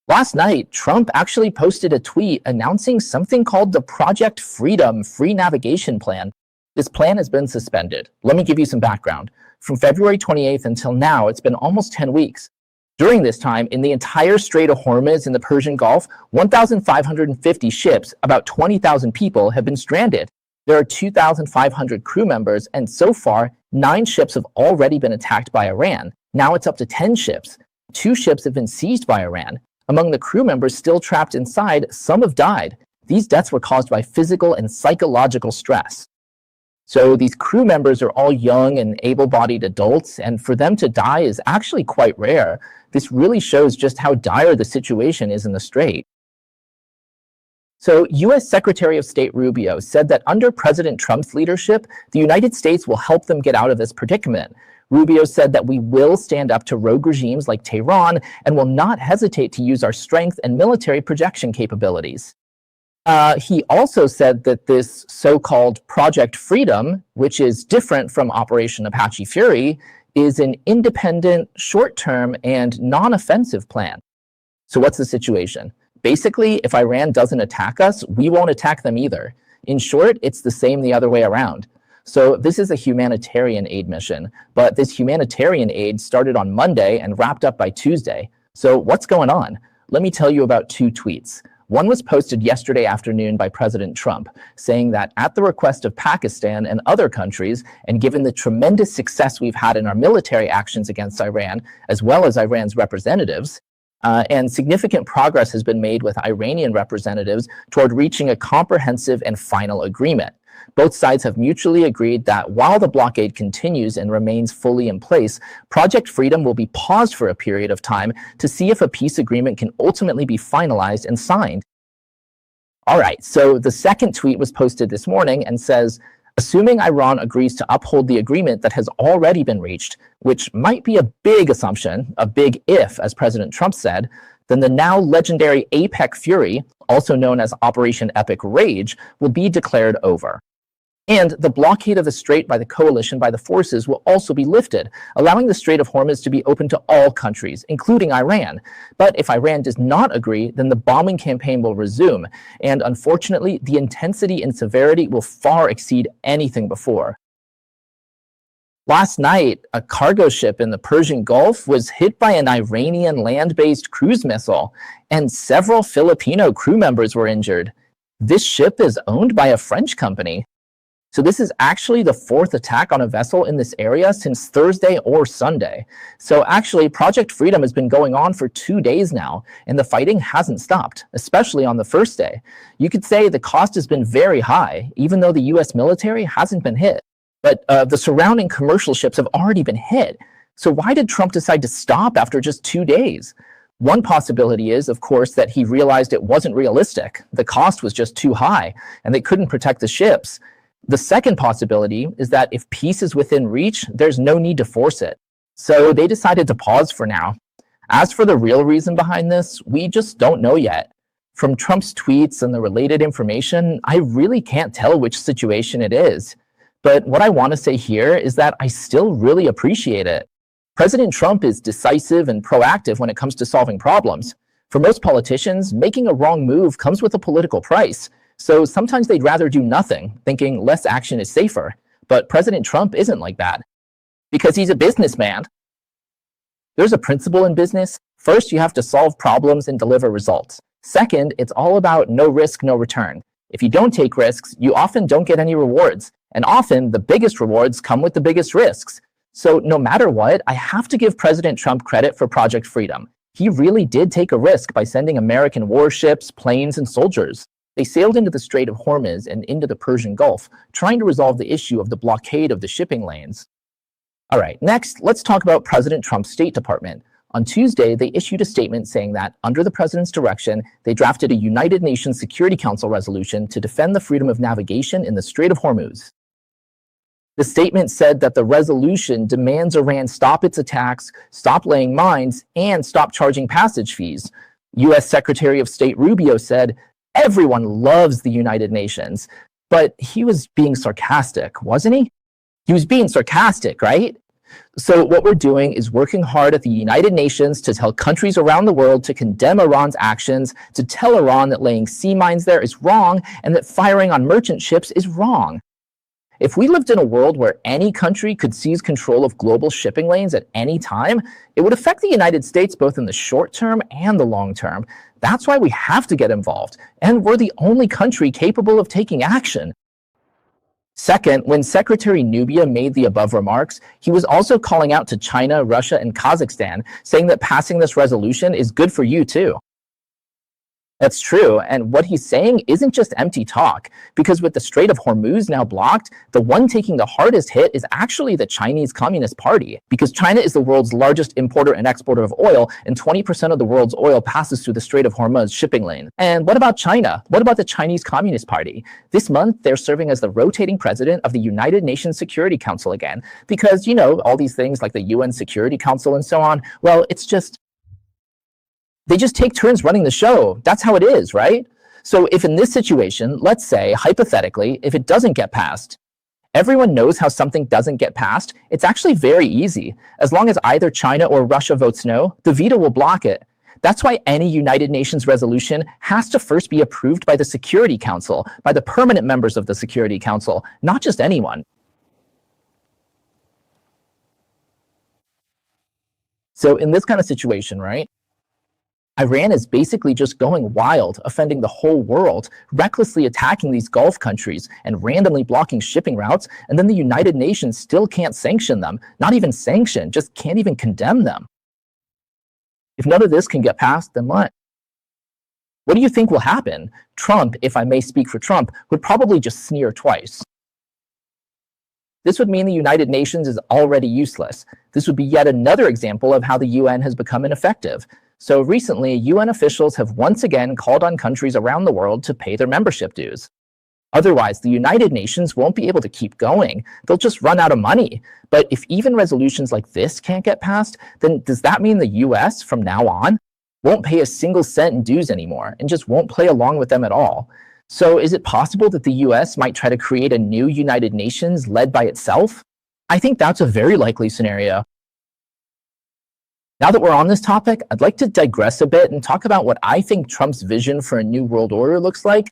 Last night, Trump actually posted a tweet announcing something called the Project Freedom Free Navigation Plan. This plan has been suspended. Let me give you some background. From February 28th until now, it's been almost 10 weeks. During this time, in the entire Strait of Hormuz in the Persian Gulf, 1,550 ships, about 20,000 people, have been stranded. There are 2,500 crew members, and so far, 9 ships have already been attacked by Iran. Now it's up to 10 ships. 2 ships have been seized by Iran. Among the crew members still trapped inside, some have died. These deaths were caused by physical and psychological stress. So these crew members are all young and able-bodied adults, and for them to die is actually quite rare. This really shows just how dire the situation is in the Strait. So U.S. Secretary of State Rubio said that under President Trump's leadership, the United States will help them get out of this predicament. Rubio said that we will stand up to rogue regimes like Tehran and will not hesitate to use our strength and military projection capabilities. He also said that this so-called Project Freedom, which is different from Operation Apache Fury, is an independent, short-term, and non-offensive plan. So what's the situation? Basically, if Iran doesn't attack us, we won't attack them either. In short, it's the same the other way around. So this is a humanitarian aid mission, but this humanitarian aid started on Monday and wrapped up by Tuesday. So what's going on? Let me tell you about 2 tweets. One was posted yesterday afternoon by President Trump, saying that at the request of Pakistan and other countries, and given the tremendous success we've had in our military actions against Iran, as well as Iran's representatives, and significant progress has been made with Iranian representatives toward reaching a comprehensive and final agreement. Both sides have mutually agreed that while the blockade continues and remains fully in place, Project Freedom will be paused for a period of time to see if a peace agreement can ultimately be finalized and signed. All right, so the second tweet was posted this morning and says, assuming Iran agrees to uphold the agreement that has already been reached, which might be a big assumption, a big if, as President Trump said, then the now legendary APEC Fury, also known as Operation Epic Rage, will be declared over. And the blockade of the Strait by the coalition by the forces will also be lifted, allowing the Strait of Hormuz to be open to all countries, including Iran. But if Iran does not agree, then the bombing campaign will resume. And unfortunately, the intensity and severity will far exceed anything before. Last night, a cargo ship in the Persian Gulf was hit by an Iranian land-based cruise missile, and several Filipino crew members were injured. This ship is owned by a French company. So this is actually the 4th attack on a vessel in this area since Thursday or Sunday. So actually, Project Freedom has been going on for 2 days now, and the fighting hasn't stopped, especially on the first day. You could say the cost has been very high, even though the US military hasn't been hit. But the surrounding commercial ships have already been hit. So why did Trump decide to stop after just 2 days? One possibility is, of course, that he realized it wasn't realistic. The cost was just too high, and they couldn't protect the ships. The second possibility is that if peace is within reach, there's no need to force it. So they decided to pause for now. As for the real reason behind this, we just don't know yet. From Trump's tweets and the related information, I really can't tell which situation it is. But what I want to say here is that I still really appreciate it. President Trump is decisive and proactive when it comes to solving problems. For most politicians, making a wrong move comes with a political price. So sometimes they'd rather do nothing, thinking less action is safer. But President Trump isn't like that, because he's a businessman. There's a principle in business. First, you have to solve problems and deliver results. Second, it's all about no risk, no return. If you don't take risks, you often don't get any rewards. And often, the biggest rewards come with the biggest risks. So no matter what, I have to give President Trump credit for Project Freedom. He really did take a risk by sending American warships, planes, and soldiers. They sailed into the Strait of Hormuz and into the Persian Gulf, trying to resolve the issue of the blockade of the shipping lanes. All right, next, let's talk about President Trump's State Department. On Tuesday, they issued a statement saying that, under the president's direction, they drafted a United Nations Security Council resolution to defend the freedom of navigation in the Strait of Hormuz. The statement said that the resolution demands Iran stop its attacks, stop laying mines, and stop charging passage fees. U.S. Secretary of State Rubio said, everyone loves the United Nations, but he was being sarcastic, wasn't he? He was being sarcastic, right? So what we're doing is working hard at the United Nations to tell countries around the world to condemn Iran's actions, to tell Iran that laying sea mines there is wrong and that firing on merchant ships is wrong. If we lived in a world where any country could seize control of global shipping lanes at any time, it would affect the United States both in the short term and the long term. That's why we have to get involved, and we're the only country capable of taking action. Second, when Secretary Nubia made the above remarks, he was also calling out to China, Russia, and Kazakhstan, saying that passing this resolution is good for you too. That's true, and what he's saying isn't just empty talk, because with the Strait of Hormuz now blocked, the one taking the hardest hit is actually the Chinese Communist Party, because China is the world's largest importer and exporter of oil, and 20% of the world's oil passes through the Strait of Hormuz shipping lane. And what about China? What about the Chinese Communist Party? This month, they're serving as the rotating president of the United Nations Security Council again, because, you know, all these things like the UN Security Council and so on, well, they just take turns running the show. That's how it is, right? So if in this situation, let's say, hypothetically, if it doesn't get passed, everyone knows how something doesn't get passed. It's actually very easy. As long as either China or Russia votes no, the veto will block it. That's why any United Nations resolution has to first be approved by the Security Council, by the permanent members of the Security Council, not just anyone. So in this kind of situation, right? Iran is basically just going wild, offending the whole world, recklessly attacking these Gulf countries and randomly blocking shipping routes, and then the United Nations still can't sanction them. Not even sanction, just can't even condemn them. If none of this can get passed, then what? What do you think will happen? Trump, if I may speak for Trump, would probably just sneer twice. This would mean the United Nations is already useless. This would be yet another example of how the UN has become ineffective. So recently, UN officials have once again called on countries around the world to pay their membership dues. Otherwise, the United Nations won't be able to keep going. They'll just run out of money. But if even resolutions like this can't get passed, then does that mean the US, from now on, won't pay a single cent in dues anymore and just won't play along with them at all? So is it possible that the US might try to create a new United Nations led by itself? I think that's a very likely scenario. Now that we're on this topic, I'd like to digress a bit and talk about what I think Trump's vision for a new world order looks like.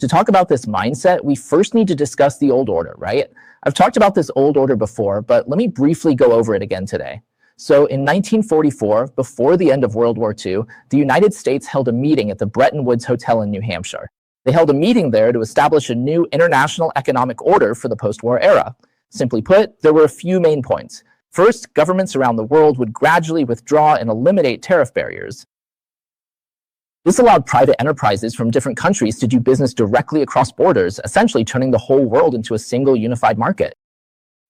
To talk about this mindset, we first need to discuss the old order, right? I've talked about this old order before, but let me briefly go over it again today. So in 1944, before the end of World War II, the United States held a meeting at the Bretton Woods Hotel in New Hampshire. They held a meeting there to establish a new international economic order for the post-war era. Simply put, there were a few main points. First, governments around the world would gradually withdraw and eliminate tariff barriers. This allowed private enterprises from different countries to do business directly across borders, essentially turning the whole world into a single unified market.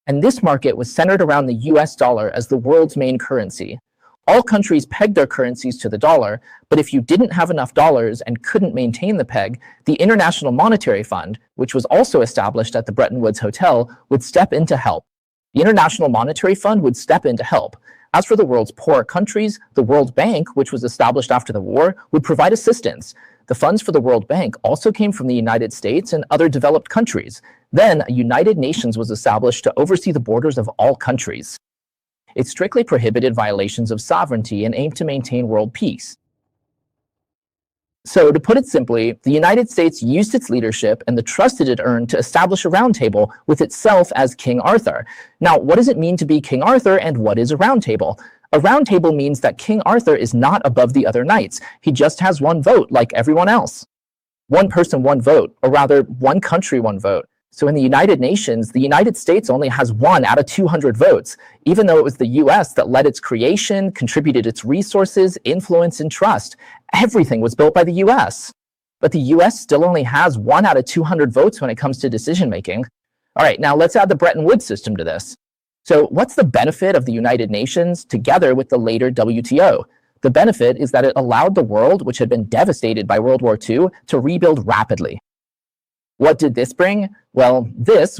And this market was centered around the US dollar as the world's main currency. All countries pegged their currencies to the dollar, but if you didn't have enough dollars and couldn't maintain the peg, the International Monetary Fund, which was also established at the Bretton Woods Hotel, would step in to help. The International Monetary Fund would step in to help. As for the world's poorer countries, the World Bank, which was established after the war, would provide assistance. The funds for the World Bank also came from the United States and other developed countries. Then, a United Nations was established to oversee the borders of all countries. It strictly prohibited violations of sovereignty and aimed to maintain world peace. So, to put it simply, the United States used its leadership and the trust it had earned to establish a roundtable with itself as King Arthur. Now, what does it mean to be King Arthur, and what is a roundtable? A roundtable means that King Arthur is not above the other knights. He just has one vote, like everyone else. One person, one vote, or rather, one country, one vote. So in the United Nations, the United States only has 1 out of 200 votes, even though it was the US that led its creation, contributed its resources, influence, and trust. Everything was built by the US. But the US still only has 1 out of 200 votes when it comes to decision making. All right, now let's add the Bretton Woods system to this. So what's the benefit of the United Nations together with the later WTO? The benefit is that it allowed the world, which had been devastated by World War II, to rebuild rapidly. What did this bring? Well,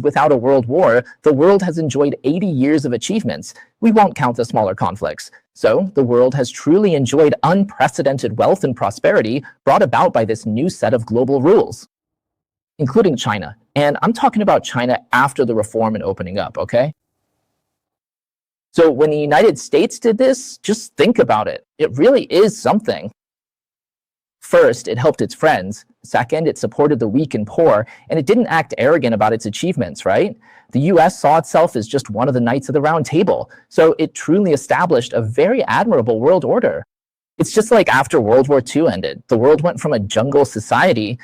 without a world war, the world has enjoyed 80 years of achievements. We won't count the smaller conflicts. So the world has truly enjoyed unprecedented wealth and prosperity brought about by this new set of global rules, including China. And I'm talking about China after the reform and opening up, okay? So when the United States did this, just think about it. It really is something. First, it helped its friends. Second, it supported the weak and poor, and it didn't act arrogant about its achievements, right? The US saw itself as just one of the knights of the round table, so it truly established a very admirable world order. It's just like after World War II ended, the world went from a jungle society,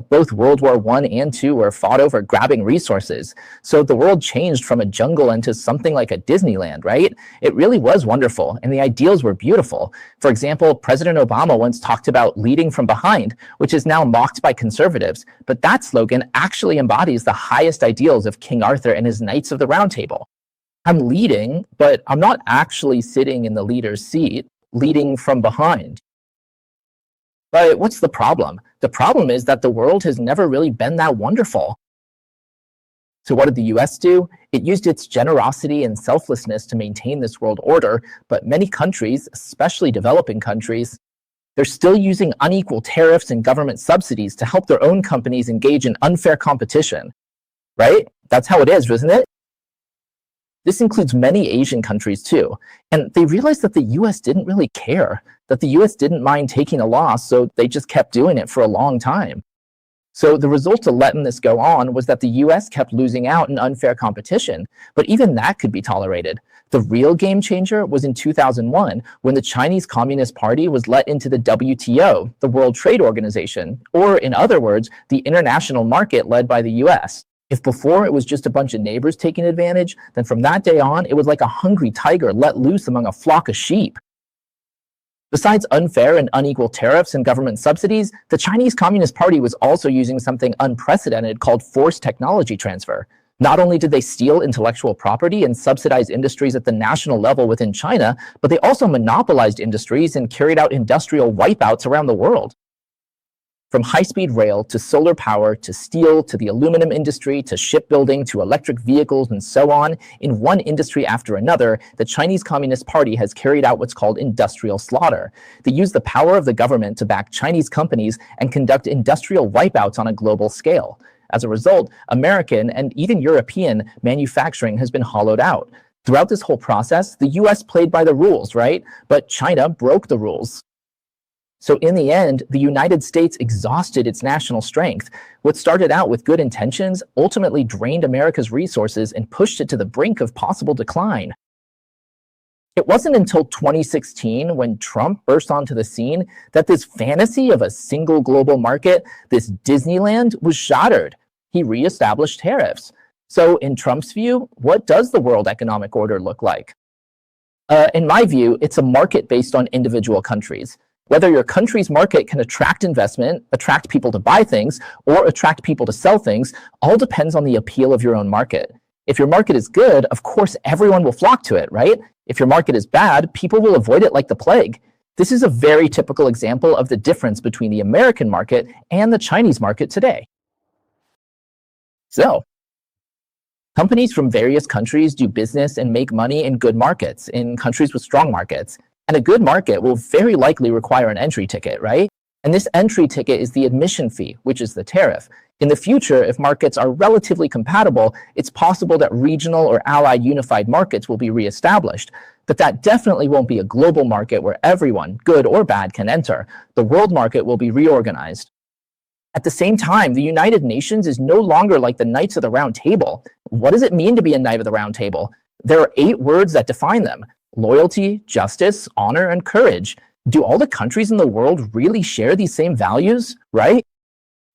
both World War I and II were fought over grabbing resources. So the world changed from a jungle into something like a Disneyland, right? It really was wonderful, and the ideals were beautiful. For example, President Obama once talked about leading from behind, which is now mocked by conservatives, but that slogan actually embodies the highest ideals of King Arthur and his Knights of the Round Table. I'm leading, but I'm not actually sitting in the leader's seat. Leading from behind. But what's the problem? The problem is that the world has never really been that wonderful. So what did the US do? It used its generosity and selflessness to maintain this world order, but many countries, especially developing countries, they're still using unequal tariffs and government subsidies to help their own companies engage in unfair competition. Right? That's how it is, isn't it? This includes many Asian countries too, and they realized that the US didn't really care, that the US didn't mind taking a loss, so they just kept doing it for a long time. So the result of letting this go on was that the US kept losing out in unfair competition, but even that could be tolerated. The real game changer was in 2001, when the Chinese Communist Party was let into the WTO, the World Trade Organization, or in other words, the international market led by the US. If before it was just a bunch of neighbors taking advantage, then from that day on, it was like a hungry tiger let loose among a flock of sheep. Besides unfair and unequal tariffs and government subsidies, the Chinese Communist Party was also using something unprecedented called forced technology transfer. Not only did they steal intellectual property and subsidize industries at the national level within China, but they also monopolized industries and carried out industrial wipeouts around the world. From high-speed rail to solar power to steel to the aluminum industry to shipbuilding to electric vehicles and so on, in one industry after another, the Chinese Communist Party has carried out what's called industrial slaughter. They use the power of the government to back Chinese companies and conduct industrial wipeouts on a global scale. As a result, American and even European manufacturing has been hollowed out. Throughout this whole process, the US played by the rules, right? But China broke the rules. So in the end, the United States exhausted its national strength. What started out with good intentions ultimately drained America's resources and pushed it to the brink of possible decline. It wasn't until 2016, when Trump burst onto the scene, that this fantasy of a single global market, this Disneyland, was shattered. He reestablished tariffs. So in Trump's view, what does the world economic order look like? In my view, it's a market based on individual countries. Whether your country's market can attract investment, attract people to buy things, or attract people to sell things, all depends on the appeal of your own market. If your market is good, of course, everyone will flock to it, right? If your market is bad, people will avoid it like the plague. This is a very typical example of the difference between the American market and the Chinese market today. So, companies from various countries do business and make money in good markets, in countries with strong markets. And a good market will very likely require an entry ticket, right? And this entry ticket is the admission fee, which is the tariff. In the future, if markets are relatively compatible, it's possible that regional or allied unified markets will be reestablished. But that definitely won't be a global market where everyone, good or bad, can enter. The world market will be reorganized. At the same time, the United Nations is no longer like the Knights of the Round Table. What does it mean to be a Knight of the Round Table? There are 8 words that define them: loyalty, justice, honor, and courage. Do all the countries in the world really share these same values, right?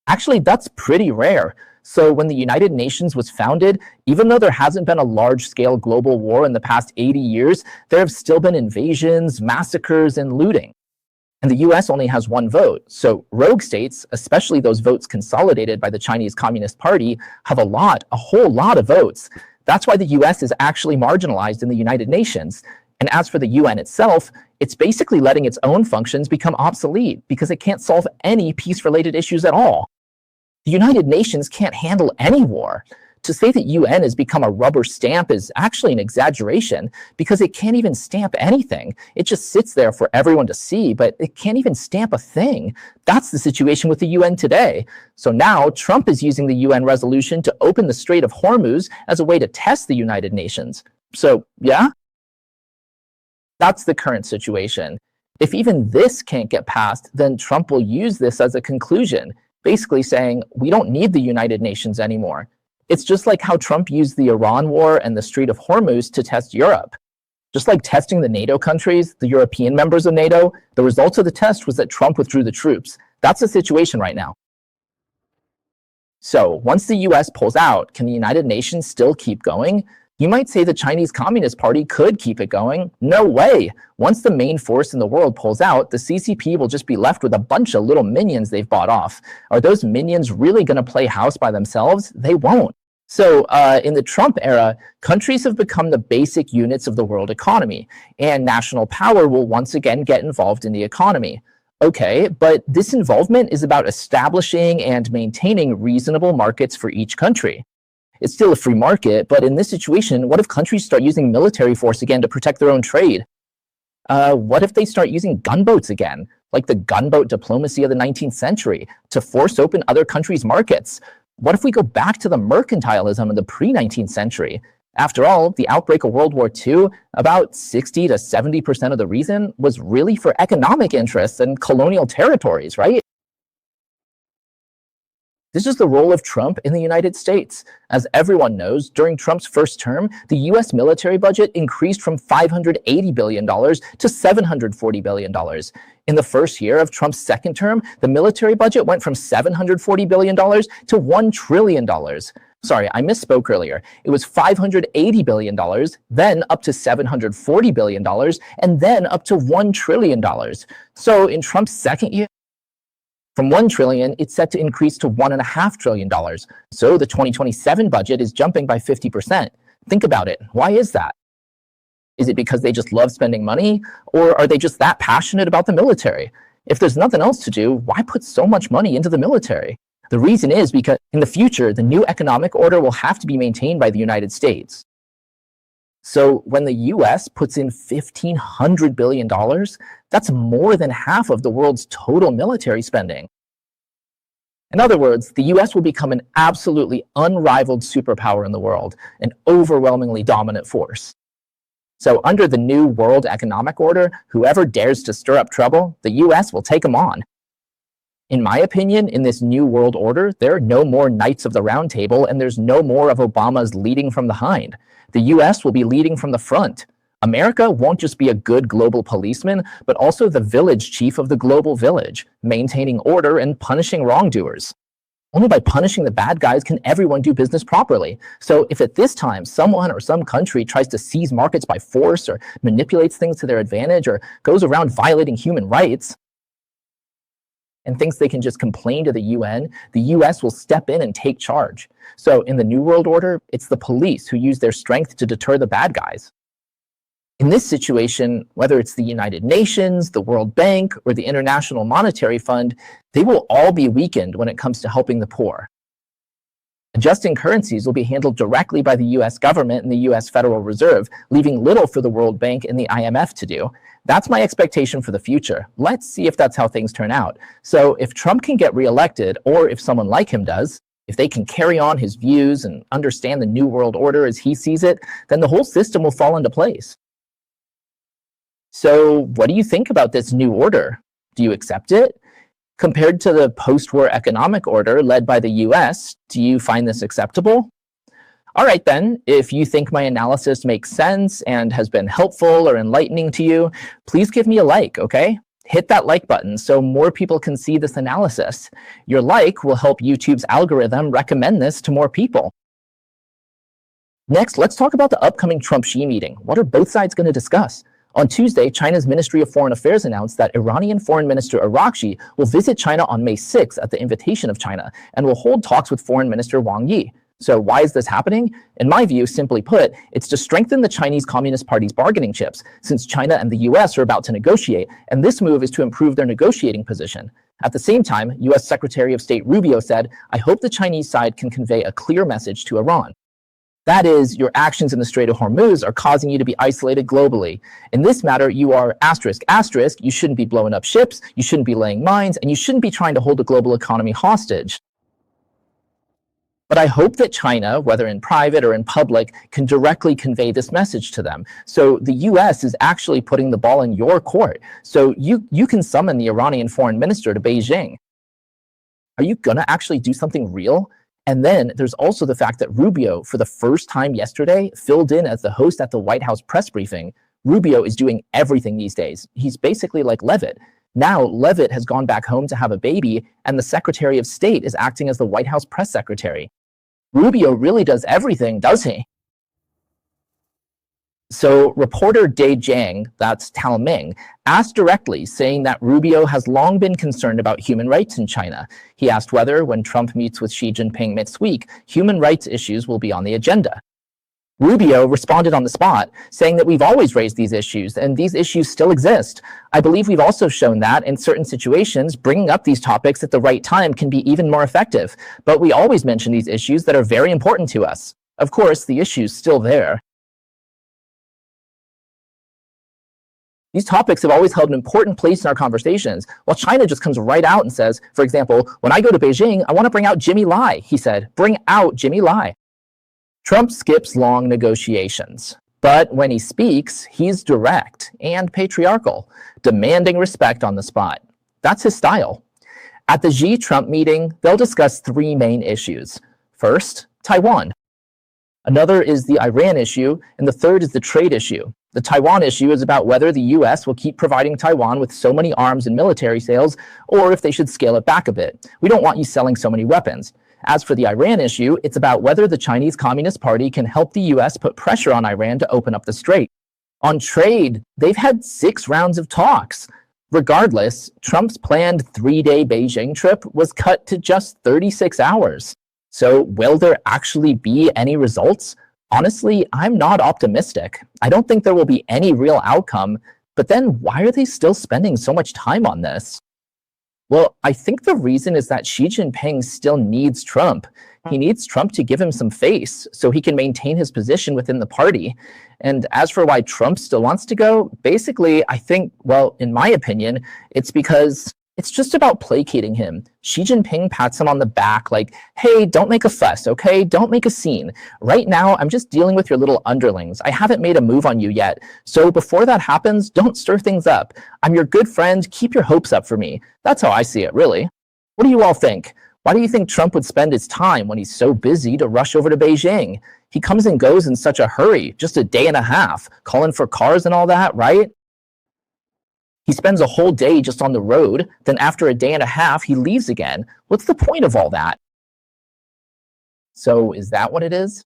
Actually, that's pretty rare. So when the United Nations was founded, even though there hasn't been a large-scale global war in the past 80 years, there have still been invasions, massacres, and looting. And the US only has 1 vote. So rogue states, especially those votes consolidated by the Chinese Communist Party, have a whole lot of votes. That's why the US is actually marginalized in the United Nations. And as for the UN itself, it's basically letting its own functions become obsolete because it can't solve any peace-related issues at all. The United Nations can't handle any war. To say that UN has become a rubber stamp is actually an exaggeration because it can't even stamp anything. It just sits there for everyone to see, but it can't even stamp a thing. That's the situation with the UN today. So now Trump is using the UN resolution to open the Strait of Hormuz as a way to test the United Nations. So, yeah? That's the current situation. If even this can't get passed, then Trump will use this as a conclusion, basically saying, we don't need the United Nations anymore. It's just like how Trump used the Iran war and the Strait of Hormuz to test Europe. Just like testing the NATO countries, the European members of NATO, the result of the test was that Trump withdrew the troops. That's the situation right now. So once the US pulls out, can the United Nations still keep going? You might say the Chinese Communist Party could keep it going. No way. Once the main force in the world pulls out, the CCP will just be left with a bunch of little minions they've bought off. Are those minions really going to play house by themselves? They won't. So in the Trump era, countries have become the basic units of the world economy, and national power will once again get involved in the economy. Okay, but this involvement is about establishing and maintaining reasonable markets for each country. It's still a free market, but in this situation, what if countries start using military force again to protect their own trade? What if they start using gunboats again, like the gunboat diplomacy of the 19th century, to force open other countries' markets? What if we go back to the mercantilism of the pre-19th century? After all, the outbreak of World War II, about 60 to 70% of the reason was really for economic interests and colonial territories, right? This is the role of Trump in the United States. As everyone knows, during Trump's first term, the US military budget increased from $580 billion to $740 billion. In the first year of Trump's second term, the military budget went from $740 billion to $1 trillion. Sorry, I misspoke earlier. It was $580 billion, then up to $740 billion, and then up to $1 trillion. So in Trump's second year, from $1 trillion, it's set to increase to $1.5 trillion. So the 2027 budget is jumping by 50%. Think about it. Why is that? Is it because they just love spending money? Or are they just that passionate about the military? If there's nothing else to do, why put so much money into the military? The reason is because in the future, the new economic order will have to be maintained by the United States. So when the US puts in $1,500 billion, that's more than half of the world's total military spending. In other words, the US will become an absolutely unrivaled superpower in the world, an overwhelmingly dominant force. So under the new world economic order, whoever dares to stir up trouble, the US will take them on. In my opinion, in this new world order, there are no more Knights of the Round Table, and there's no more of Obama's leading from behind. The US will be leading from the front. America won't just be a good global policeman, but also the village chief of the global village, maintaining order and punishing wrongdoers. Only by punishing the bad guys can everyone do business properly. So if at this time someone or some country tries to seize markets by force or manipulates things to their advantage or goes around violating human rights, and thinks they can just complain to the UN, the US will step in and take charge. So in the New World Order, it's the police who use their strength to deter the bad guys. In this situation, whether it's the United Nations, the World Bank, or the International Monetary Fund, they will all be weakened when it comes to helping the poor. Adjusting currencies will be handled directly by the US government and the US Federal Reserve, leaving little for the World Bank and the IMF to do. That's my expectation for the future. Let's see if that's how things turn out. So if Trump can get reelected, or if someone like him does, if they can carry on his views and understand the New World Order as he sees it, then the whole system will fall into place. So what do you think about this new order? Do you accept it? Compared to the post-war economic order led by the US, do you find this acceptable? All right then, if you think my analysis makes sense and has been helpful or enlightening to you, please give me a like, okay? Hit that like button so more people can see this analysis. Your like will help YouTube's algorithm recommend this to more people. Next, let's talk about the upcoming Trump-Xi meeting. What are both sides going to discuss? On Tuesday, China's Ministry of Foreign Affairs announced that Iranian Foreign Minister Araghchi will visit China on May 6th at the invitation of China and will hold talks with Foreign Minister Wang Yi. So why is this happening? In my view, simply put, it's to strengthen the Chinese Communist Party's bargaining chips, since China and the US are about to negotiate, and this move is to improve their negotiating position. At the same time, US Secretary of State Rubio said, "I hope the Chinese side can convey a clear message to Iran. That is, your actions in the Strait of Hormuz are causing you to be isolated globally. In this matter, you are ***, you shouldn't be blowing up ships, you shouldn't be laying mines, and you shouldn't be trying to hold the global economy hostage." But I hope that China, whether in private or in public, can directly convey this message to them. So the US is actually putting the ball in your court. So you can summon the Iranian foreign minister to Beijing. Are you going to actually do something real? And then there's also the fact that Rubio, for the first time yesterday, filled in as the host at the White House press briefing. Rubio is doing everything these days. He's basically like Levitt. Now, Levitt has gone back home to have a baby, and the Secretary of State is acting as the White House press secretary. Rubio really does everything, does he? So reporter Dai Jiang, that's Tao Ming, asked directly, saying that Rubio has long been concerned about human rights in China. He asked whether, when Trump meets with Xi Jinping next week, human rights issues will be on the agenda. Rubio responded on the spot, saying that we've always raised these issues, and these issues still exist. I believe we've also shown that, in certain situations, bringing up these topics at the right time can be even more effective. But we always mention these issues that are very important to us. Of course, the issue's still there. These topics have always held an important place in our conversations, while China just comes right out and says, for example, when I go to Beijing, I want to bring out Jimmy Lai, he said. Bring out Jimmy Lai. Trump skips long negotiations, but when he speaks, he's direct and patriarchal, demanding respect on the spot. That's his style. At the Xi-Trump meeting, they'll discuss three main issues. First, Taiwan. Another is the Iran issue, and the third is the trade issue. The Taiwan issue is about whether the US will keep providing Taiwan with so many arms and military sales, or if they should scale it back a bit. We don't want you selling so many weapons. As for the Iran issue, it's about whether the Chinese Communist Party can help the US put pressure on Iran to open up the strait. On trade, they've had 6 rounds of talks. Regardless, Trump's planned 3-day Beijing trip was cut to just 36 hours. So will there actually be any results? Honestly, I'm not optimistic. I don't think there will be any real outcome, but then why are they still spending so much time on this? Well, I think the reason is that Xi Jinping still needs Trump. He needs Trump to give him some face so he can maintain his position within the party. And as for why Trump still wants to go, basically, I think, well, in my opinion, it's because it's just about placating him. Xi Jinping pats him on the back like, hey, don't make a fuss, okay? Don't make a scene. Right now, I'm just dealing with your little underlings. I haven't made a move on you yet. So before that happens, don't stir things up. I'm your good friend. Keep your hopes up for me. That's how I see it, really. What do you all think? Why do you think Trump would spend his time when he's so busy to rush over to Beijing? He comes and goes in such a hurry, just a day and a half, calling for cars and all that, right? He spends a whole day just on the road, then after a day and a half, he leaves again. What's the point of all that? So is that what it is?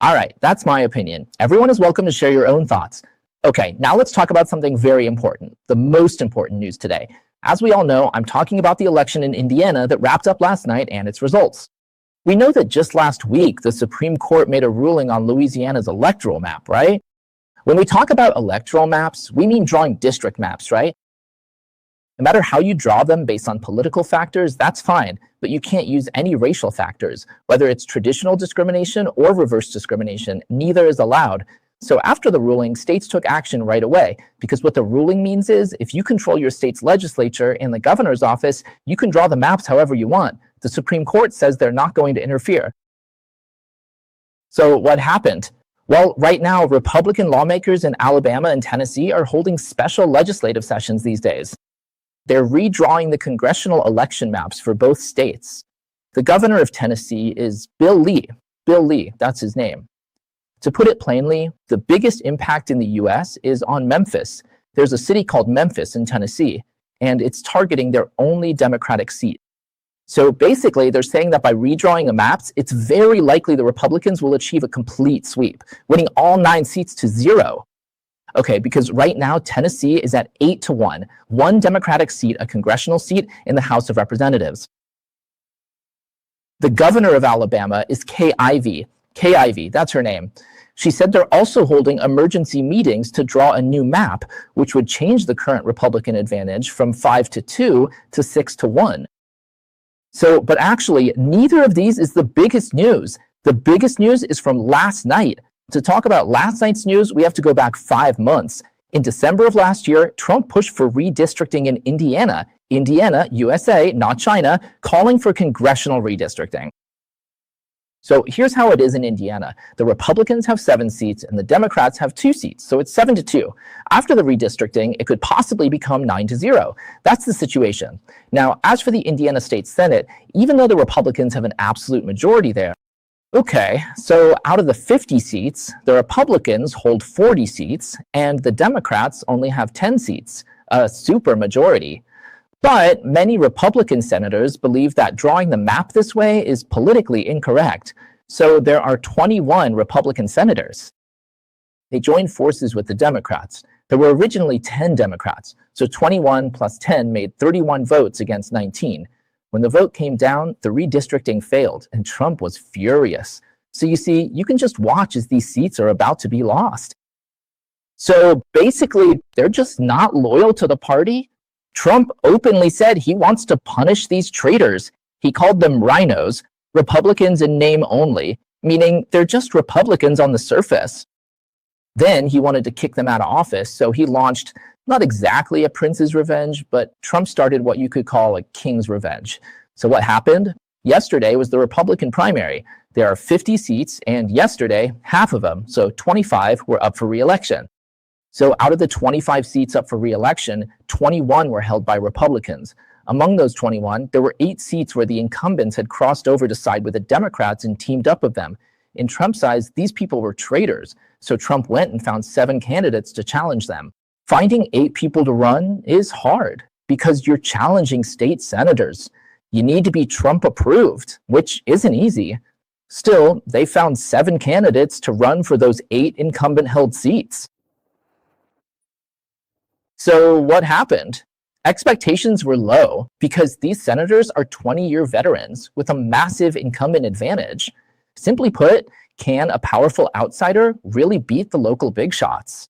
All right, that's my opinion. Everyone is welcome to share your own thoughts. Okay, now let's talk about something very important, the most important news today. As we all know, I'm talking about the election in Indiana that wrapped up last night and its results. We know that just last week, the Supreme Court made a ruling on Louisiana's electoral map, right? When we talk about electoral maps, we mean drawing district maps, right? No matter how you draw them based on political factors, that's fine, but you can't use any racial factors. Whether it's traditional discrimination or reverse discrimination, neither is allowed. So after the ruling, states took action right away, because what the ruling means is if you control your state's legislature and the governor's office, you can draw the maps however you want. The Supreme Court says they're not going to interfere. So what happened? Well, right now, Republican lawmakers in Alabama and Tennessee are holding special legislative sessions these days. They're redrawing the congressional election maps for both states. The governor of Tennessee is Bill Lee. Bill Lee, that's his name. To put it plainly, the biggest impact in the US is on Memphis. There's a city called Memphis in Tennessee, and it's targeting their only Democratic seat. So basically, they're saying that by redrawing the maps, it's very likely the Republicans will achieve a complete sweep, winning all 9 seats to 0. Okay, because right now, Tennessee is at 8-1, one Democratic seat, a congressional seat in the House of Representatives. The governor of Alabama is Kay Ivey. Kay Ivey, that's her name. She said they're also holding emergency meetings to draw a new map, which would change the current Republican advantage from 5-2 to 6-1. So, but actually, neither of these is the biggest news. The biggest news is from last night. To talk about last night's news, we have to go back 5 months. In December of last year, Trump pushed for redistricting in Indiana. Indiana, USA, not China, calling for congressional redistricting. So here's how it is in Indiana. The Republicans have 7 seats and the Democrats have 2 seats. So it's 7-2. After the redistricting, it could possibly become 9-0. That's the situation. Now, as for the Indiana State Senate, even though the Republicans have an absolute majority there, okay, so out of the 50 seats, the Republicans hold 40 seats and the Democrats only have 10 seats, a super majority. But many Republican senators believe that drawing the map this way is politically incorrect. So there are 21 Republican senators. They joined forces with the Democrats. There were originally 10 Democrats, so 21 plus 10 made 31 votes against 19. When the vote came down, the redistricting failed, and Trump was furious. So you see, you can just watch as these seats are about to be lost. So basically, they're just not loyal to the party. Trump openly said he wants to punish these traitors. He called them rhinos, Republicans in name only, meaning they're just Republicans on the surface. Then he wanted to kick them out of office, so he launched not exactly a prince's revenge, but Trump started what you could call a king's revenge. So what happened? Yesterday was the Republican primary. There are 50 seats, and yesterday, half of them, so 25, were up for re-election. So out of the 25 seats up for re-election, 21 were held by Republicans. Among those 21, there were 8 seats where the incumbents had crossed over to side with the Democrats and teamed up with them. In Trump's eyes, these people were traitors, so Trump went and found 7 candidates to challenge them. Finding 8 people to run is hard because you're challenging state senators. You need to be Trump approved, which isn't easy. Still, they found 7 candidates to run for those 8 incumbent-held seats. So what happened? Expectations were low because these senators are 20-year veterans with a massive incumbent advantage. Simply put, can a powerful outsider really beat the local big shots?